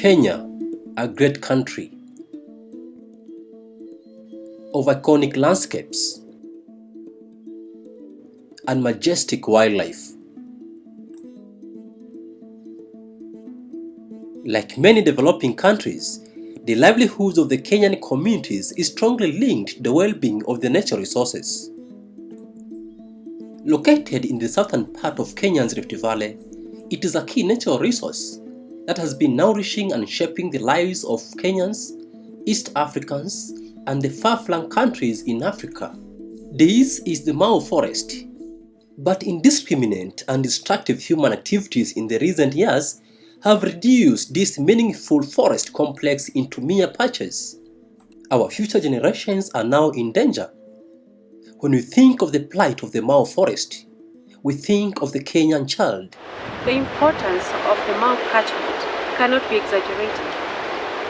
Kenya, a great country of iconic landscapes and majestic wildlife. Like many developing countries, the livelihoods of the Kenyan communities is strongly linked to the well-being of the natural resources. Located in the southern part of Kenya's Rift Valley, it is a key natural resource that has been nourishing and shaping the lives of Kenyans, East Africans, and the far-flung countries in Africa. This is the Mau Forest. But indiscriminate and destructive human activities in the recent years have reduced this meaningful forest complex into mere patches. Our future generations are now in danger. When we think of the plight of the Mau Forest, we think of the Kenyan child. The importance of the Mau catchment cannot be exaggerated.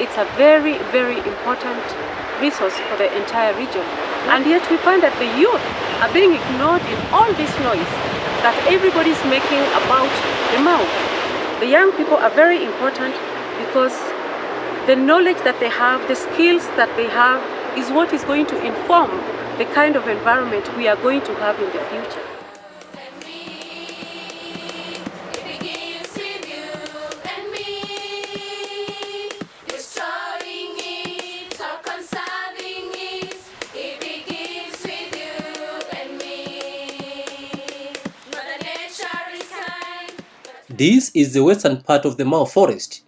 It's a very, very important resource for the entire region. And yet we find that the youth are being ignored in all this noise that everybody's making about the Mau. The young people are very important because the knowledge that they have, the skills that they have, is what is going to inform the kind of environment we are going to have in the future. This is the western part of the Mau Forest.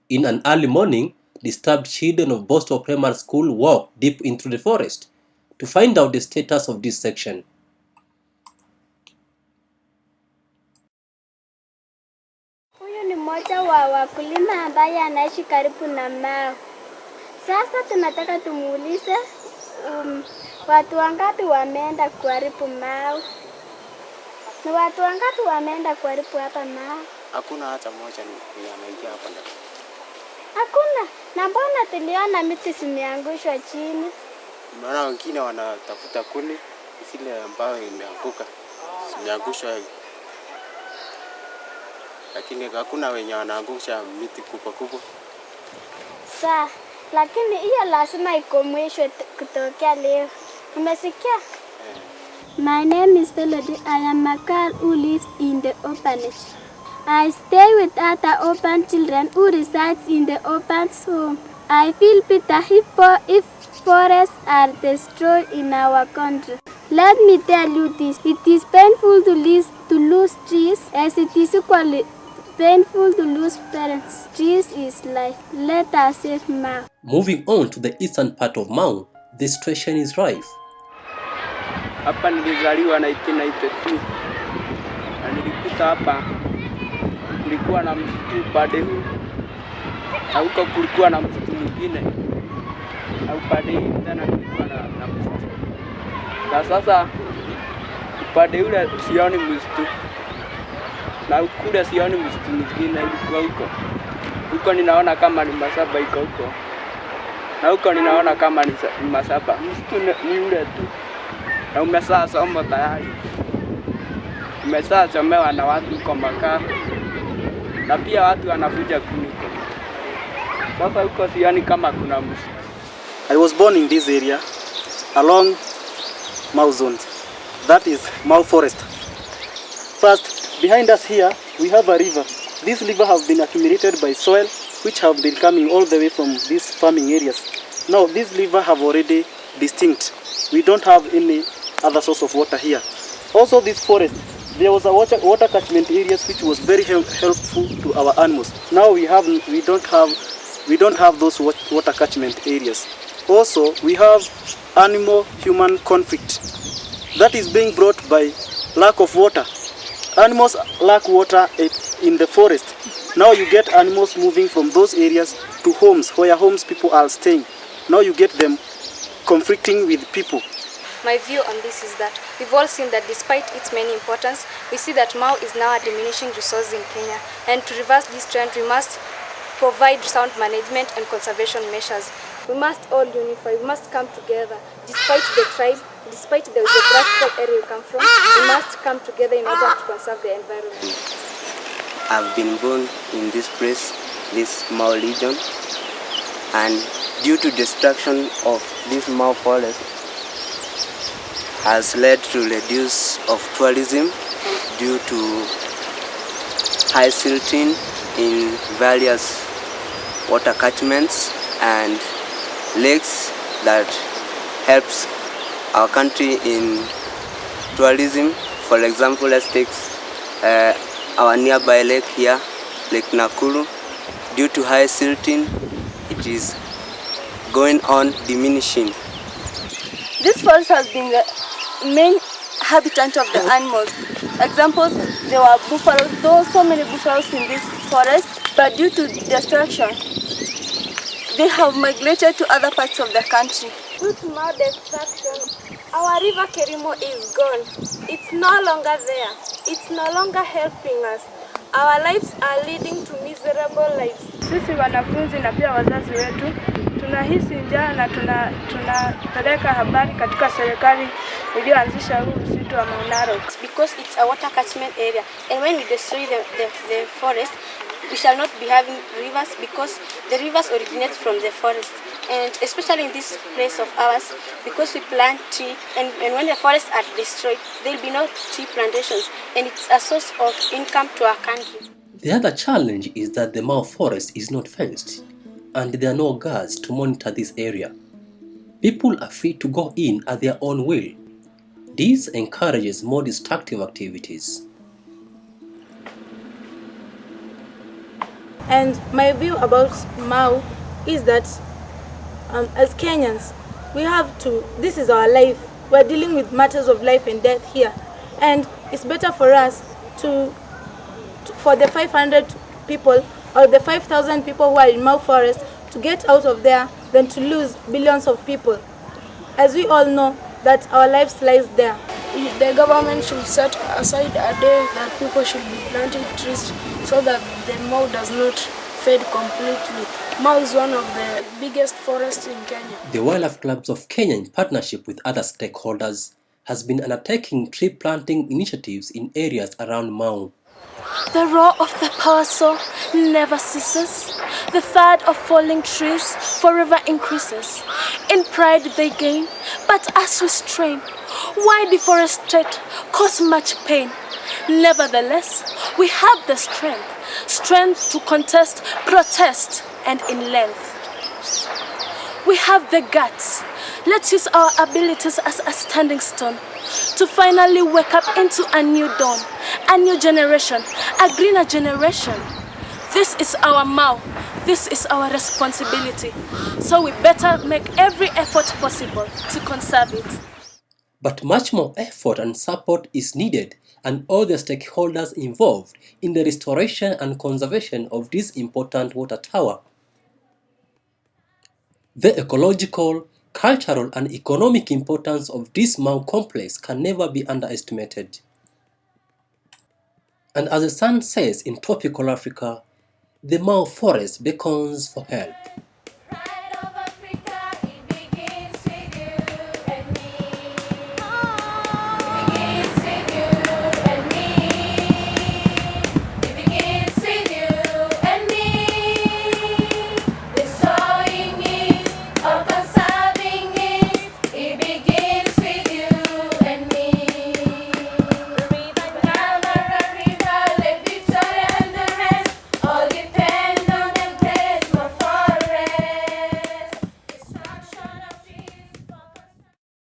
In an early morning, disturbed children of Boston Primary School walk deep into the forest to find out the status of this section. Huyu ni mmoja wa wakulima ambaye anaishi karibu na Mau. Sasa tunataka tumuulize watu wangapi wameenda kuharibu Mau? Ni watu wangapi wameenda kuharibu hapa Mau? Hakuna hata mmoja ni ameingia hapa ndani. Hakuna. Na mbona tuliona miti zimeangushwa chini? Maana wengine wanatafuta kuni zile ambayo imeanguka. Zimeangushwa. Lakini hakuna wenye wanaangusha miti kubwa. Sawa, lakini hiyo lazima ikomeshwe kutokea leo. Umesikia? My name is Felody. I am a girl who lives in the orphanage. I stay with other orphan children who reside in the orphan's home. I feel bitter if forests are destroyed in our country. Let me tell you this, it is painful to lose trees, as it is equally painful to lose parents. Trees is life. Let us save Mau. Moving on to the eastern part of Mau, the situation is rife. Hapa nilizaliwa 1992. Na nilikuta hapa kulikuwa na msitu upande huu. Na huko kulikuwa na msitu mwingine. Na upande huu tena kulikuwa na msitu. Na sasa upande ule sioni msitu. Na kule sioni msitu mwingine ilikuwa huko. Huko ninaona kama ni masaba iko huko. Na huko ninaona kama ni masaba. Msitu ni ule tu. Na umesaa somo tayari. Umesaa chomewa na watu kwa makaa. Na pia watu wanakuja kuniko. Sasa huko sioni kama kuna msitu. I was born in this area along Mau zone. That is Mau Forest. First, behind us here we have a river. This river has been accumulated by soil which have been coming all the way from these farming areas. Now this river have already distinct. We don't have any other source of water here. Also this forest, there was a water catchment areas which was very helpful to our animals. Now we don't have those water catchment areas. Also we have animal-human conflict that is being brought by lack of water. Animals lack water in the forest. Now you get animals moving from those areas to homes, where homes people are staying. Now you get them conflicting with people. My view on this is that we've all seen that despite its many importance, we see that Mau is now a diminishing resource in Kenya. And to reverse this trend, we must provide sound management and conservation measures. We must all unify, we must come together. Despite the tribe, despite the geographical area you come from, we must come together in order to conserve the environment. I've been born in this place, this Mau region, and due to destruction of this Mau forest has led to reduce of tourism due to high silting in various water catchments and lakes that helps our country in tourism. For example, let's take our nearby lake here, Lake Nakuru. Due to high silting, it is going on diminishing. This forest has been the main habitat of the animals. Examples, there were buffaloes. There were so many buffaloes in this forest, but due to destruction, they have migrated to other parts of the country. Due to more destruction, our river Kerimo is gone. It's no longer there. It's no longer helping us. Our lives are leading to miserable lives. Sisi wanafunzi na pia wazazi wetu tunahisi njaa na tunapeleka habari katika serikali iliyoanzisha huu msitu wa Mau Narok. Because it's a water catchment area, and when we destroy the forest, we shall not be having rivers because the rivers originate from the forest. And especially in this place of ours, because we plant tree, and when the forests are destroyed, there will be no tree plantations, and it's a source of income to our country. The other challenge is that the Mau forest is not fenced, and there are no guards to monitor this area. People are free to go in at their own will. This encourages more destructive activities. And my view about Mau is that as Kenyans, we have to, this is our life. We're dealing with matters of life and death here. And it's better for us for the 500 people or the 5,000 people who are in Mau Forest to get out of there than to lose billions of people. As we all know that our lives lies there. The government should set aside a day that people should be planting trees so that the Mau does not fade completely. Mau is one of the biggest forests in Kenya. The Wildlife Clubs of Kenya, in partnership with other stakeholders, has been undertaking tree planting initiatives in areas around Mau. The roar of the power saw never ceases. The thud of falling trees forever increases. In pride they gain, but as we strain, why deforestate cause much pain? Nevertheless, we have the strength to contest, protest, and in length. We have the guts. Let's use our abilities as a standing stone to finally wake up into a new dawn, a new generation, a greener generation. This is our Mau. This is our responsibility. So we better make every effort possible to conserve it. But much more effort and support is needed, and all the stakeholders involved in the restoration and conservation of this important water tower. The ecological, cultural and economic importance of this Mau complex can never be underestimated. And as the sun says in tropical Africa, the Mau forest beckons for help.